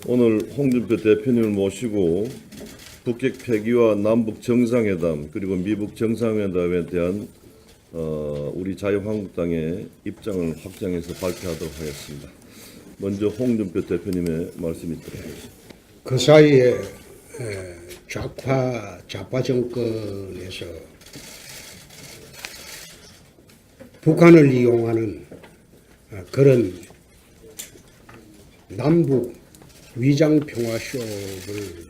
오늘 홍준표 대표님을 모시고 북핵 폐기와 남북 정상회담 그리고 미북 정상회담에 대한 우리 자유한국당의 입장을 확장해서 발표하도록 하겠습니다. 먼저 홍준표 대표님의 말씀 있도록 하겠습니다. 그 사이에 좌파 정권에서 북한을 이용하는 그런 남북 위장평화쇼를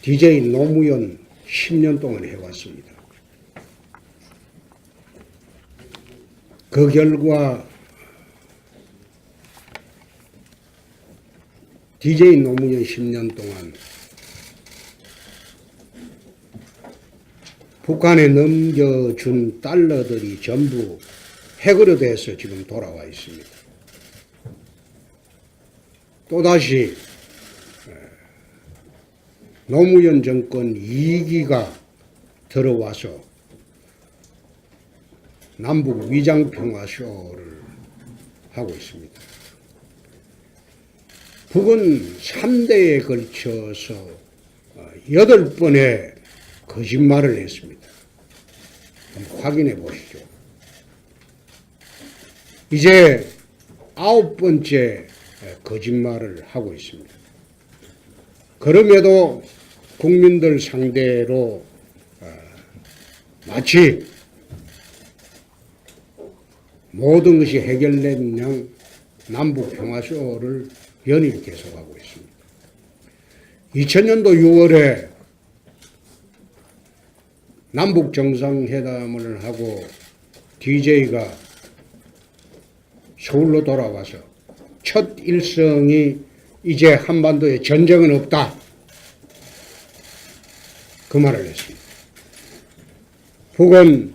DJ 노무현 10년 동안 해왔습니다. 그 결과 DJ 노무현 10년 동안 북한에 넘겨준 달러들이 전부 핵으로 돼서 지금 돌아와 있습니다. 또다시 노무현 정권 2기가 들어와서 남북 위장평화쇼를 하고 있습니다. 북은 3대에 걸쳐서 8번의 거짓말을 했습니다. 한번 확인해 보시죠. 이제 9번째 거짓말을 하고 있습니다. 그럼에도 국민들 상대로 마치 모든 것이 해결된 양 남북평화쇼를 연일 계속하고 있습니다. 2000년도 6월에 남북 정상회담을 하고 DJ가 서울로 돌아와서 첫 일성이 이제 한반도에 전쟁은 없다. 그 말을 했습니다. 북은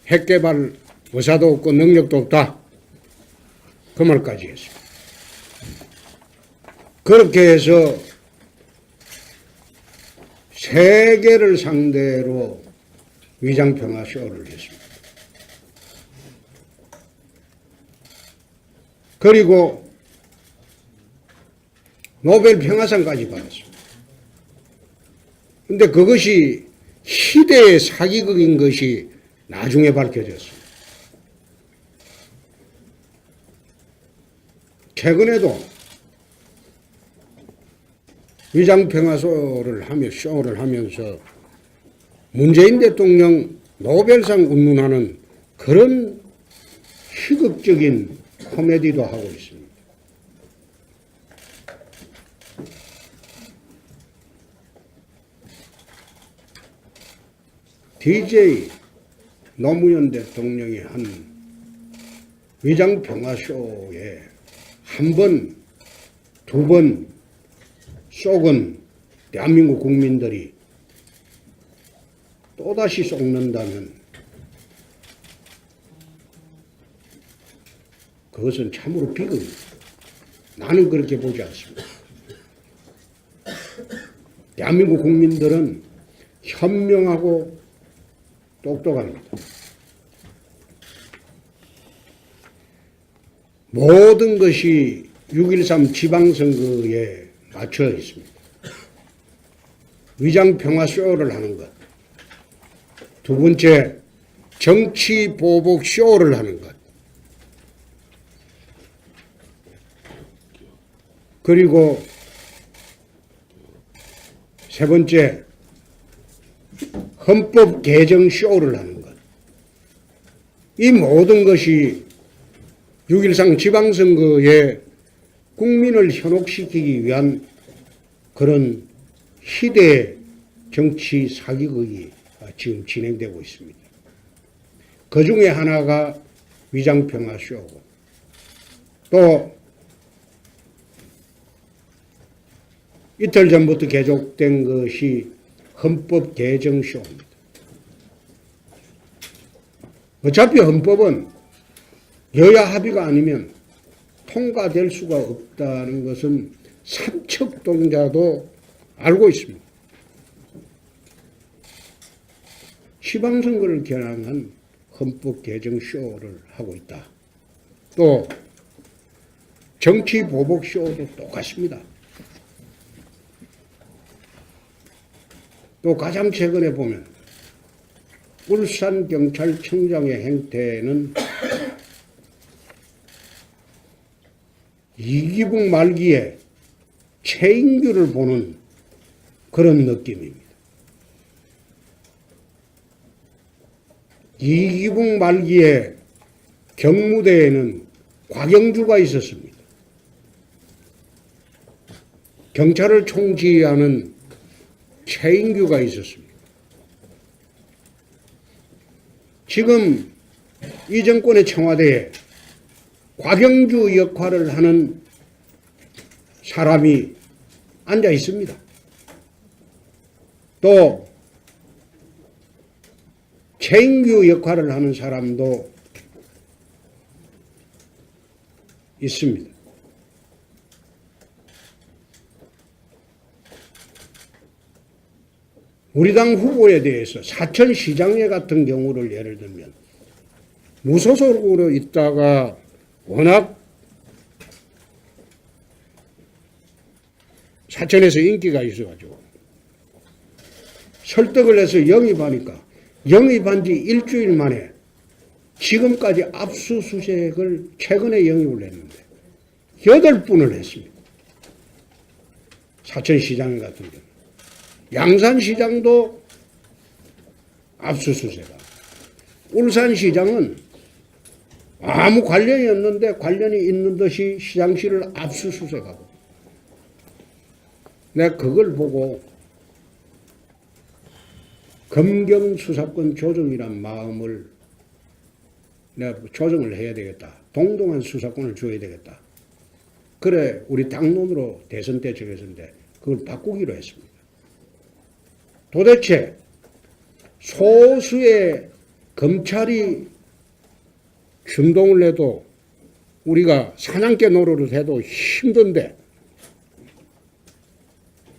핵개발 의사도 없고 능력도 없다. 그 말까지 했습니다. 그렇게 해서 세계를 상대로 위장평화쇼를 했습니다. 그리고 노벨 평화상까지 받았습니다. 그런데 그것이 희대의 사기극인 것이 나중에 밝혀졌습니다. 최근에도 위장평화쇼를 하면서 문재인 대통령 노벨상 운운하는 그런 희극적인 코미디도 하고 있습니다. DJ 노무현 대통령이 한 위장평화쇼에 한 번, 두 번 속은 대한민국 국민들이 또다시 속는다면 그것은 참으로 비극입니다. 나는 그렇게 보지 않습니다. 대한민국 국민들은 현명하고 똑똑합니다. 모든 것이 6.13 지방선거에 맞춰 있습니다. 위장평화쇼를 하는 것. 두 번째, 정치보복쇼를 하는 것. 그리고 세 번째, 헌법 개정 쇼를 하는 것. 이 모든 것이 6.13 지방선거에 국민을 현혹시키기 위한 그런 희대의 정치 사기극이 지금 진행되고 있습니다. 그 중에 하나가 위장평화쇼고 또 이틀 전부터 계속된 것이 헌법 개정 쇼입니다. 어차피 헌법은 여야 합의가 아니면 통과될 수가 없다는 것은 삼척동자도 알고 있습니다. 지방선거를 겨냥한 헌법 개정 쇼를 하고 있다. 또 정치 보복 쇼도 똑같습니다. 또 가장 최근에 보면 울산경찰청장의 행태는 이기붕 말기에 최인규를 보는 그런 느낌입니다. 이기붕 말기에 경무대에는 곽영주가 있었습니다. 경찰을 총지휘하는 최인규가 있었습니다. 지금 이 정권의 청와대에 곽영주 역할을 하는 사람이 앉아 있습니다. 또 최인규 역할을 하는 사람도 있습니다. 우리 당 후보에 대해서 사천시장회 같은 경우를 예를 들면 무소속으로 있다가 워낙 사천에서 인기가 있어가지고 설득을 해서 영입하니까 영입한 지 일주일 만에 지금까지 압수수색을 최근에 영입을 했는데 8분을 했습니다. 사천시장 같은 경우. 양산시장도 압수수색하고 울산시장은 아무 관련이 없는데 관련이 있는 듯이 시장실을 압수수색하고 내가 그걸 보고 검경수사권 조정이란 마음을 내가 조정을 해야 되겠다. 동등한 수사권을 줘야 되겠다. 그래 우리 당론으로 대선 때 정했는데 그걸 바꾸기로 했습니다. 도대체 소수의 검찰이 준동을 해도 우리가 사냥개 노릇을 해도 힘든데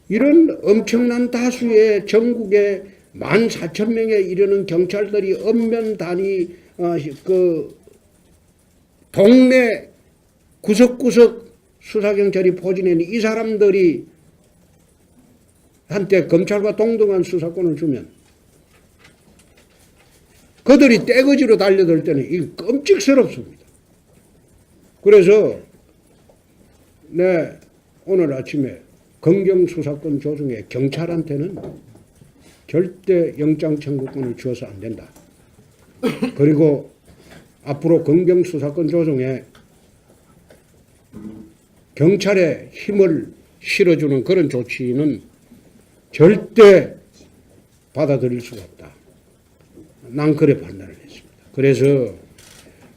이런 엄청난 다수의 전국에 14,000명에 이르는 경찰들이 엄면 단위 그 동네 구석구석 수사경찰이 포진해 이 사람들이 한때 검찰과 동등한 수사권을 주면 그들이 떼거지로 달려들 때는 이 끔찍스럽습니다. 그래서 오늘 아침에 검경수사권 조정에 경찰한테는 절대 영장 청구권을 주어서 안 된다. 그리고 앞으로 검경수사권 조정에 경찰의 힘을 실어주는 그런 조치는 절대 받아들일 수가 없다. 난 그래 판단을 했습니다. 그래서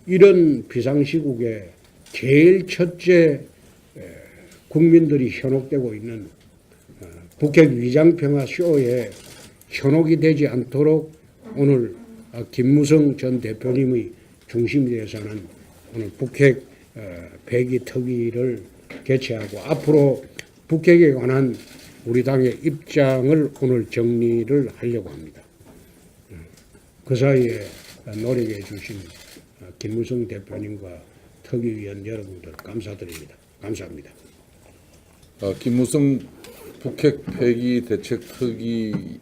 이런 비상시국에 제일 첫째 국민들이 현혹되고 있는 북핵 위장평화 쇼에 현혹이 되지 않도록 오늘 김무성 전 대표님의 중심이 되어서는 오늘 북핵 폐기 특위를 개최하고 앞으로 북핵에 관한 우리 당의 입장을 오늘 정리를 하려고 합니다. 그 사이에 노력해 주신 김무성 대표님과 특위위원 여러분들 감사드립니다. 감사합니다. 김무성 북핵 폐기 대책 특위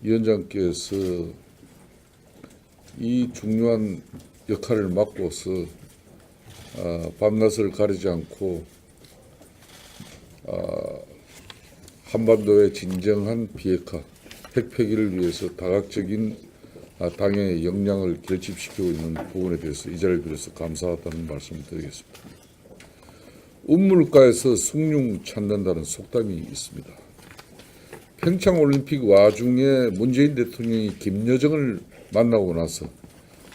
위원장께서 이 중요한 역할을 맡고서 밤낮을 가리지 않고 한반도의 진정한 비핵화, 핵 폐기를 위해서 다각적인 당의 역량을 결집시키고 있는 부분에 대해서 이 자리를 빌어서 감사하다는 말씀을 드리겠습니다. 운물가에서 숭늉 찾는다는 속담이 있습니다. 평창올림픽 와중에 문재인 대통령이 김여정을 만나고 나서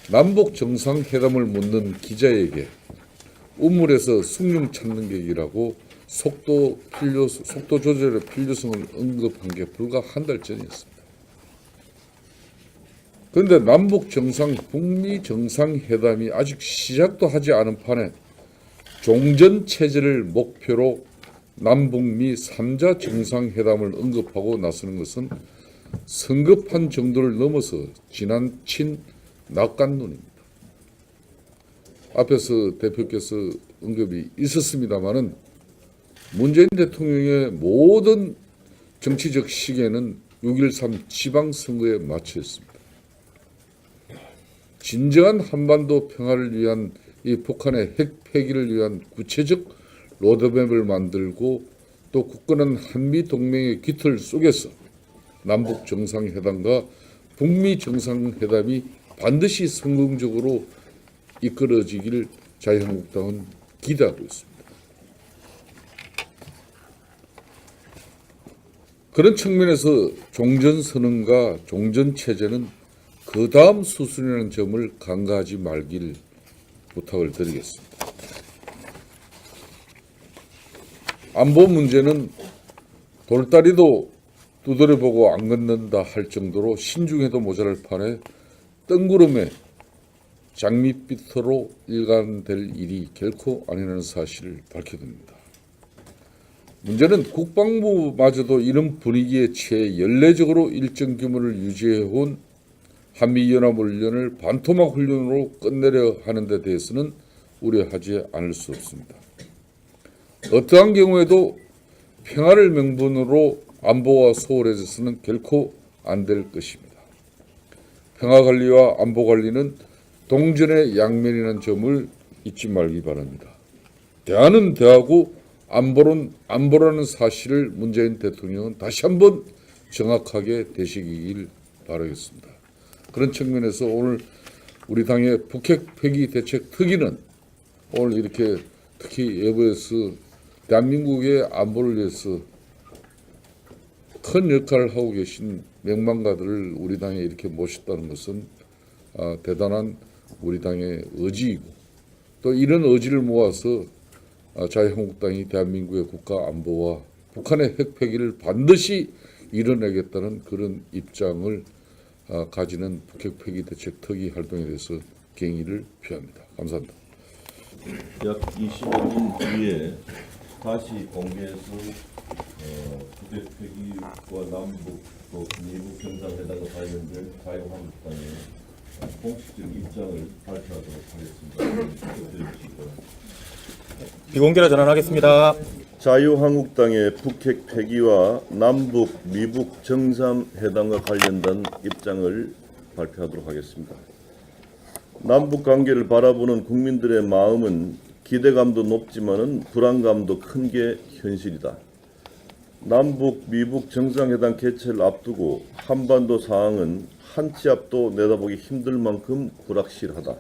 남북 정상회담을 묻는 기자에게 운물에서 숭늉 찾는 객이라고 속도 조절의 필요성을 언급한 게 불과 한 달 전이었습니다. 그런데 북미 정상회담이 아직 시작도 하지 않은 판에 종전체제를 목표로 남북미 3자 정상회담을 언급하고 나서는 것은 성급한 정도를 넘어서 지나친 낙관론입니다. 앞에서 대표께서 언급이 있었습니다마는 문재인 대통령의 모든 정치적 시계는 6.13 지방선거에 맞춰 있습니다. 진정한 한반도 평화를 위한 이 북한의 핵 폐기를 위한 구체적 로드맵을 만들고 또 굳건한 한미 동맹의 깃털 속에서 남북 정상회담과 북미 정상회담이 반드시 성공적으로 이끌어지길 자유한국당은 기대하고 있습니다. 그런 측면에서 종전선언과 종전체제는 그 다음 수순이라는 점을 간과하지 말길 부탁을 드리겠습니다. 안보 문제는 돌다리도 두드려보고 안 걷는다 할 정도로 신중해도 모자랄 판에 뜬구름에 장밋빛으로 일관될 일이 결코 아니라는 사실을 밝혀둡니다. 문제는 국방부마저도 이런 분위기에 취해 연례적으로 일정 규모를 유지해온 한미연합훈련을 반토막 훈련으로 끝내려 하는 데 대해서는 우려하지 않을 수 없습니다. 어떠한 경우에도 평화를 명분으로 안보가 소홀해져서는 결코 안 될 것입니다. 평화관리와 안보관리는 동전의 양면이라는 점을 잊지 말기 바랍니다. 대안은 대하고 안보라는 사실을 문재인 대통령은 다시 한번 정확하게 되새기길 바라겠습니다. 그런 측면에서 오늘 우리 당의 북핵 폐기 대책 특위는 오늘 이렇게 특히 여부에서 대한민국의 안보를 위해서 큰 역할을 하고 계신 명망가들을 우리 당에 이렇게 모셨다는 것은 대단한 우리 당의 의지이고 또 이런 의지를 모아서 자유한국당이 대한민국의 국가 안보와 북한의 핵 폐기를 반드시 이뤄내겠다는 그런 입장을 가지는 북핵 폐기 대책 특위 활동에 대해서 경의를 표합니다. 감사합니다. 약 25분 뒤에 다시 공개해서 북핵 폐기와 남북 또 미북 정상회담과 관련된 자유한국당의 공식적 입장을 발표하도록 하겠습니다. 비공개로 전환하겠습니다. 자유한국당의 북핵 폐기와 남북 미북 정상회담과 관련된 입장을 발표하도록 하겠습니다. 남북 관계를 바라보는 국민들의 마음은 기대감도 높지만은 불안감도 큰 게 현실이다. 남북 미북 정상회담 개최를 앞두고 한반도 상황은 한 치 앞도 내다보기 힘들 만큼 불확실하다.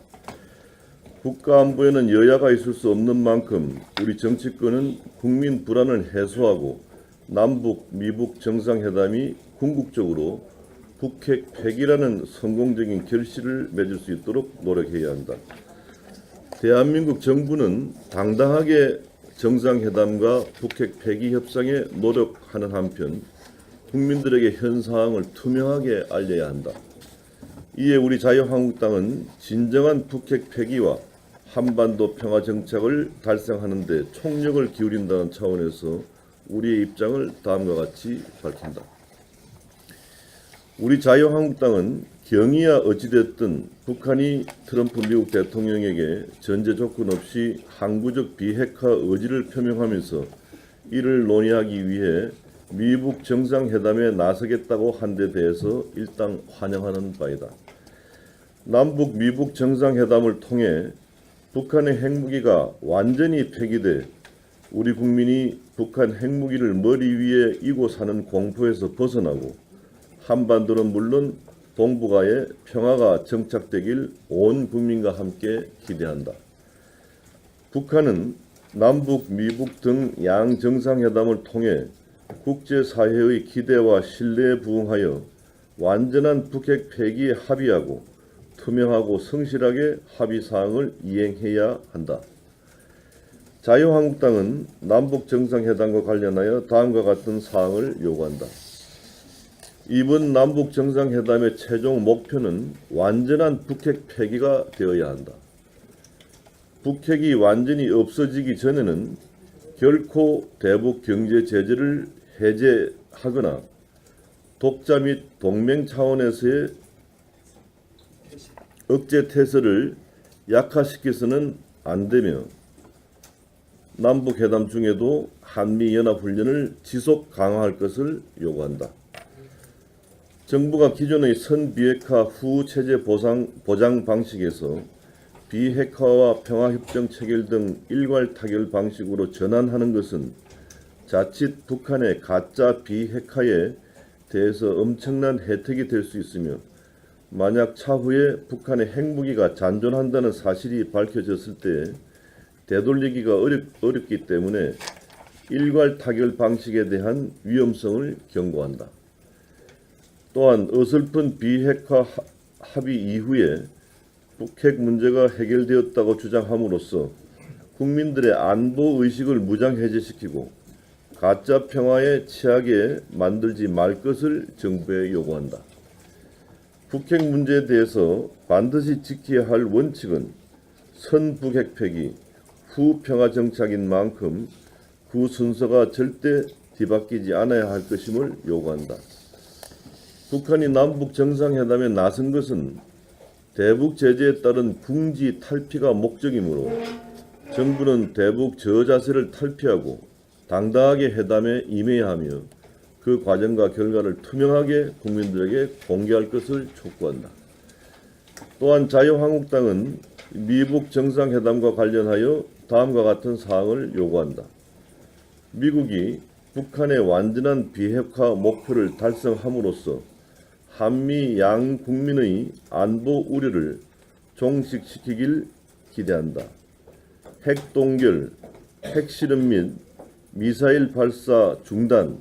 국가안보에는 여야가 있을 수 없는 만큼 우리 정치권은 국민 불안을 해소하고 남북 미북 정상회담이 궁극적으로 북핵 폐기라는 성공적인 결실을 맺을 수 있도록 노력해야 한다. 대한민국 정부는 당당하게 정상회담과 북핵 폐기 협상에 노력하는 한편 국민들에게 현 상황을 투명하게 알려야 한다. 이에 우리 자유한국당은 진정한 북핵 폐기와 한반도 평화 정착을 달성하는 데 총력을 기울인다는 차원에서 우리의 입장을 다음과 같이 밝힌다. 우리 자유한국당은 경위야 어찌됐든 북한이 트럼프 미국 대통령에게 전제 조건 없이 항구적 비핵화 의지를 표명하면서 이를 논의하기 위해 미북 정상회담에 나서겠다고 한 데 대해서 일단 환영하는 바이다. 남북 미북 정상회담을 통해 북한의 핵무기가 완전히 폐기돼 우리 국민이 북한 핵무기를 머리 위에 이고 사는 공포에서 벗어나고 한반도는 물론 동북아에 평화가 정착되길 온 국민과 함께 기대한다. 북한은 남북, 미북 등 양정상회담을 통해 국제사회의 기대와 신뢰에 부응하여 완전한 북핵 폐기에 합의하고 투명하고 성실하게 합의사항을 이행해야 한다. 자유한국당은 남북정상회담과 관련하여 다음과 같은 사항을 요구한다. 이번 남북정상회담의 최종 목표는 완전한 북핵 폐기가 되어야 한다. 북핵이 완전히 없어지기 전에는 결코 대북 경제 제재를 해제하거나 독자 및 동맹 차원에서의 억제 태세를 약화시켜서는 안 되며 남북회담 중에도 한미연합훈련을 지속 강화할 것을 요구한다. 정부가 기존의 선비핵화 후 체제 보장 방식에서 비핵화와 평화협정 체결 등 일괄 타결 방식으로 전환하는 것은 자칫 북한의 가짜 비핵화에 대해서 엄청난 혜택이 될 수 있으며 만약 차후에 북한의 핵무기가 잔존한다는 사실이 밝혀졌을 때 되돌리기가 어렵기 때문에 일괄 타결 방식에 대한 위험성을 경고한다. 또한 어설픈 비핵화 합의 이후에 북핵 문제가 해결되었다고 주장함으로써 국민들의 안보 의식을 무장해제시키고 가짜 평화에 취하게 만들지 말 것을 정부에 요구한다. 북핵 문제에 대해서 반드시 지켜야 할 원칙은 선북핵 폐기, 후 평화 정착인 만큼 그 순서가 절대 뒤바뀌지 않아야 할 것임을 요구한다. 북한이 남북 정상회담에 나선 것은 대북 제재에 따른 궁지 탈피가 목적이므로 정부는 대북 저자세를 탈피하고 당당하게 회담에 임해야 하며 그 과정과 결과를 투명하게 국민들에게 공개할 것을 촉구한다. 또한 자유한국당은 미북 정상회담과 관련하여 다음과 같은 사항을 요구한다. 미국이 북한의 완전한 비핵화 목표를 달성함으로써 한미 양 국민의 안보 우려를 종식시키길 기대한다. 핵 동결, 핵실험 및 미사일 발사 중단,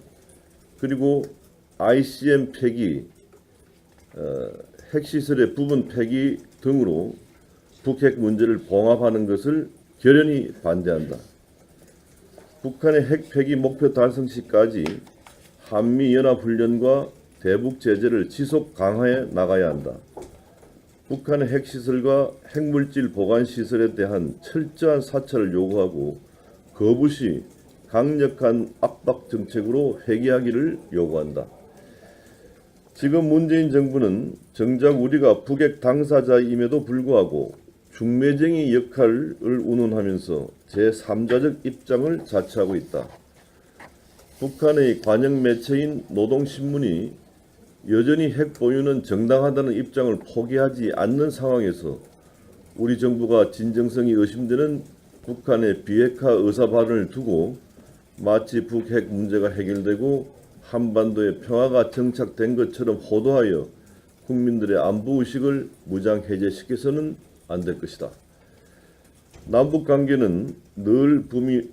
그리고 ICM 폐기, 핵시설의 부분 폐기 등으로 북핵 문제를 봉합하는 것을 결연히 반대한다. 북한의 핵 폐기 목표 달성 시까지 한미연합훈련과 대북 제재를 지속 강화해 나가야 한다. 북한의 핵시설과 핵물질 보관시설에 대한 철저한 사찰을 요구하고 거부시 강력한 압박 정책으로 회귀하기를 요구한다. 지금 문재인 정부는 정작 우리가 북핵 당사자임에도 불구하고 중매쟁이 역할을 운운하면서 제3자적 입장을 자처하고 있다. 북한의 관영 매체인 노동신문이 여전히 핵 보유는 정당하다는 입장을 포기하지 않는 상황에서 우리 정부가 진정성이 의심되는 북한의 비핵화 의사 발언을 두고 마치 북핵 문제가 해결되고 한반도에 평화가 정착된 것처럼 호도하여 국민들의 안보의식을 무장해제시켜서는 안 될 것이다. 남북관계는 늘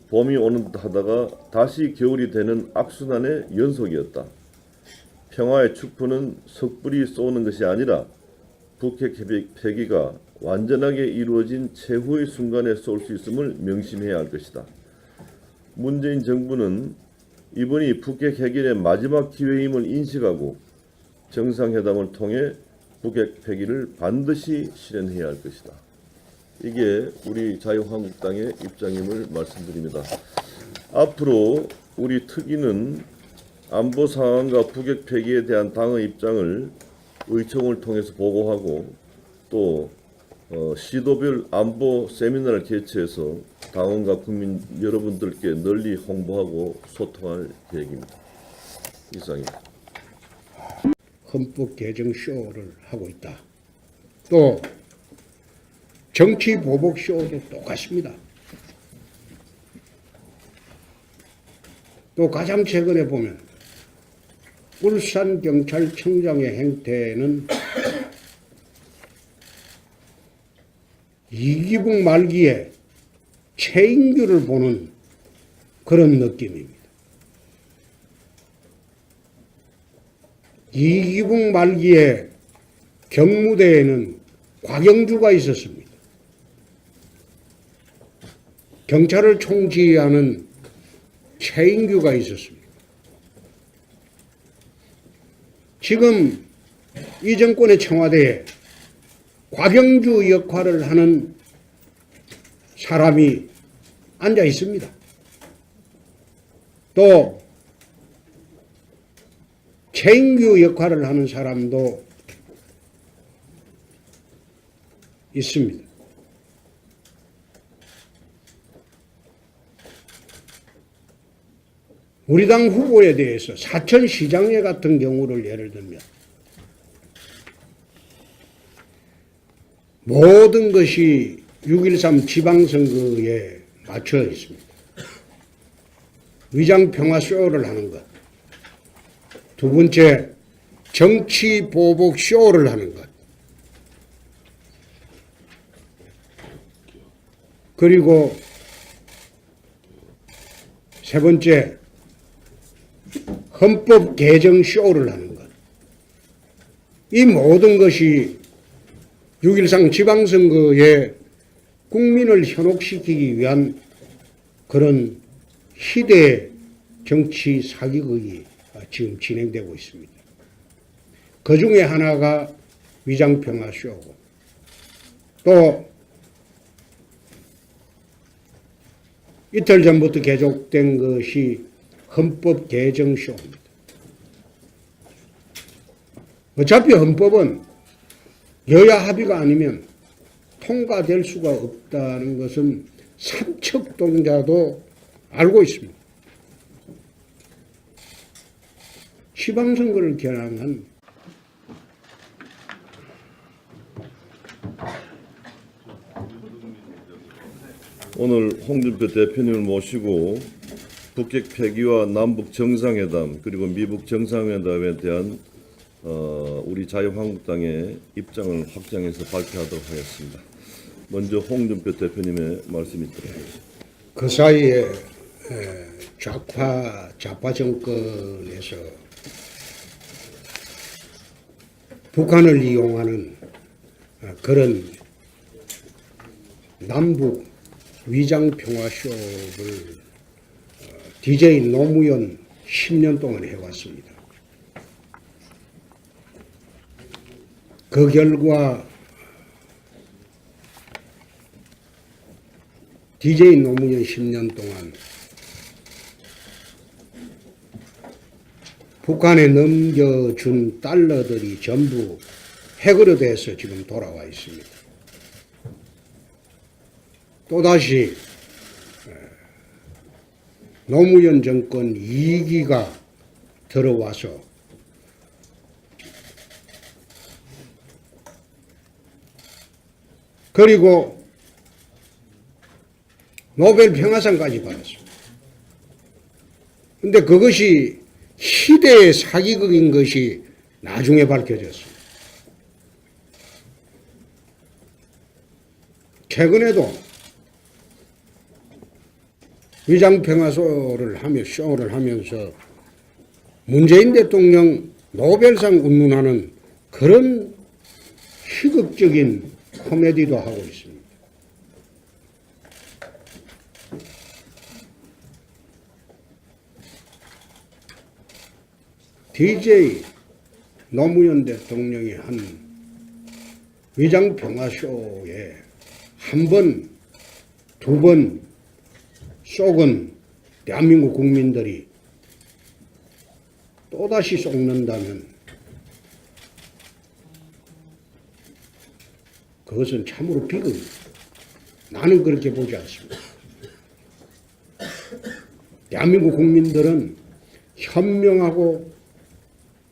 봄이 오는 듯 하다가 다시 겨울이 되는 악순환의 연속이었다. 평화의 축포는 섣불리 쏘는 것이 아니라 북핵 폐기가 완전하게 이루어진 최후의 순간에 쏠 수 있음을 명심해야 할 것이다. 문재인 정부는 이번이 북핵 해결의 마지막 기회임을 인식하고 정상회담을 통해 북핵 폐기를 반드시 실현해야 할 것이다. 이게 우리 자유한국당의 입장임을 말씀드립니다. 앞으로 우리 특위는 안보 상황과 북핵 폐기에 대한 당의 입장을 의총을 통해서 보고하고 또 시도별 안보 세미나를 개최해서 당원과 국민 여러분들께 널리 홍보하고 소통할 계획입니다. 이상입니다. 헌법 개정 쇼를 하고 있다. 또 정치 보복 쇼도 똑같습니다. 또 가장 최근에 보면 울산경찰청장의 행태는 이기붕 말기에 최인규를 보는 그런 느낌입니다. 이기붕 말기에 경무대에는 곽영주가 있었습니다. 경찰을 총지휘하는 최인규가 있었습니다. 지금 이 정권의 청와대에 곽영주 역할을 하는 사람이 앉아 있습니다. 또 최인규 역할을 하는 사람도 있습니다. 우리 당 후보에 대해서 사천시장회 같은 경우를 예를 들면 모든 것이 6.13 지방선거에 맞춰 있습니다. 위장평화쇼를 하는 것. 두 번째, 정치보복쇼를 하는 것. 그리고 세 번째, 헌법 개정 쇼를 하는 것. 이 모든 것이 6.13 지방선거에 국민을 현혹시키기 위한 그런 희대의 정치 사기극이 지금 진행되고 있습니다. 그 중에 하나가 위장평화 쇼고 또 이틀 전부터 계속된 것이 헌법 개정 쇼입니다. 어차피 헌법은 여야 합의가 아니면 통과될 수가 없다는 것은 삼척동자도 알고 있습니다. 지방선거를 겨냥한 오늘 홍준표 대표님을 모시고 북핵 폐기와 남북 정상회담 그리고 미북 정상회담에 대한 우리 자유한국당의 입장을 확장해서 발표하도록 하겠습니다. 먼저 홍준표 대표님의 말씀 있도록 하겠습니다. 그 사이에 좌파 정권에서 북한을 이용하는 그런 남북 위장평화쇼를 DJ 노무현 10년 동안 해왔습니다. 그 결과 DJ 노무현 10년 동안 북한에 넘겨준 달러들이 전부 핵으로 돼서 지금 돌아와 있습니다. 또다시 노무현 정권 2기가 들어와서 그리고 노벨 평화상까지 받았습니다. 그런데 그것이 희대의 사기극인 것이 나중에 밝혀졌습니다. 최근에도 위장평화쇼를 하면서 문재인 대통령 노벨상 운운하는 그런 희극적인 코미디도 하고 있습니다. DJ 노무현 대통령이 한 위장평화쇼에 한 번, 두 번 쏘은 대한민국 국민들이 또다시 쏘는다면 그것은 참으로 비극입니다. 나는 그렇게 보지 않습니다. 대한민국 국민들은 현명하고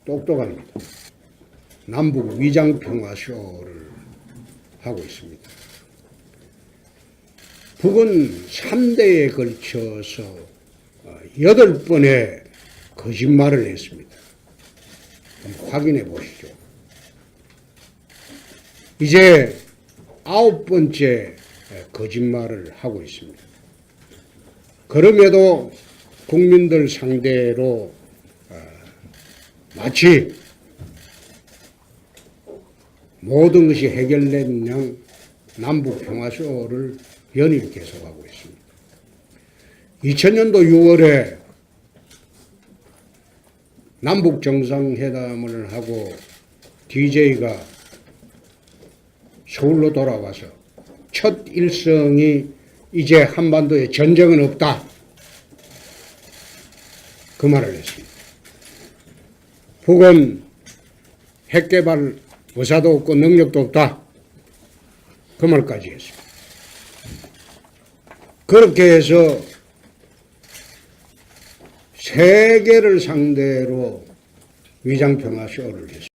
똑똑합니다. 남북 위장평화쇼를 하고 있습니다. 북은 3대에 걸쳐서 8번의 거짓말을 했습니다. 한번 확인해 보시죠. 이제 9번째 거짓말을 하고 있습니다. 그럼에도 국민들 상대로 마치 모든 것이 해결된 양 남북 평화쇼를 연일 계속하고 있습니다. 2000년도 6월에 남북 정상회담을 하고 DJ가 서울로 돌아와서 첫 일성이 이제 한반도에 전쟁은 없다. 그 말을 했습니다. 북은 핵개발 의사도 없고 능력도 없다. 그 말까지 했습니다. 그렇게 해서 세계를 상대로 위장평화 쇼를 했습니다.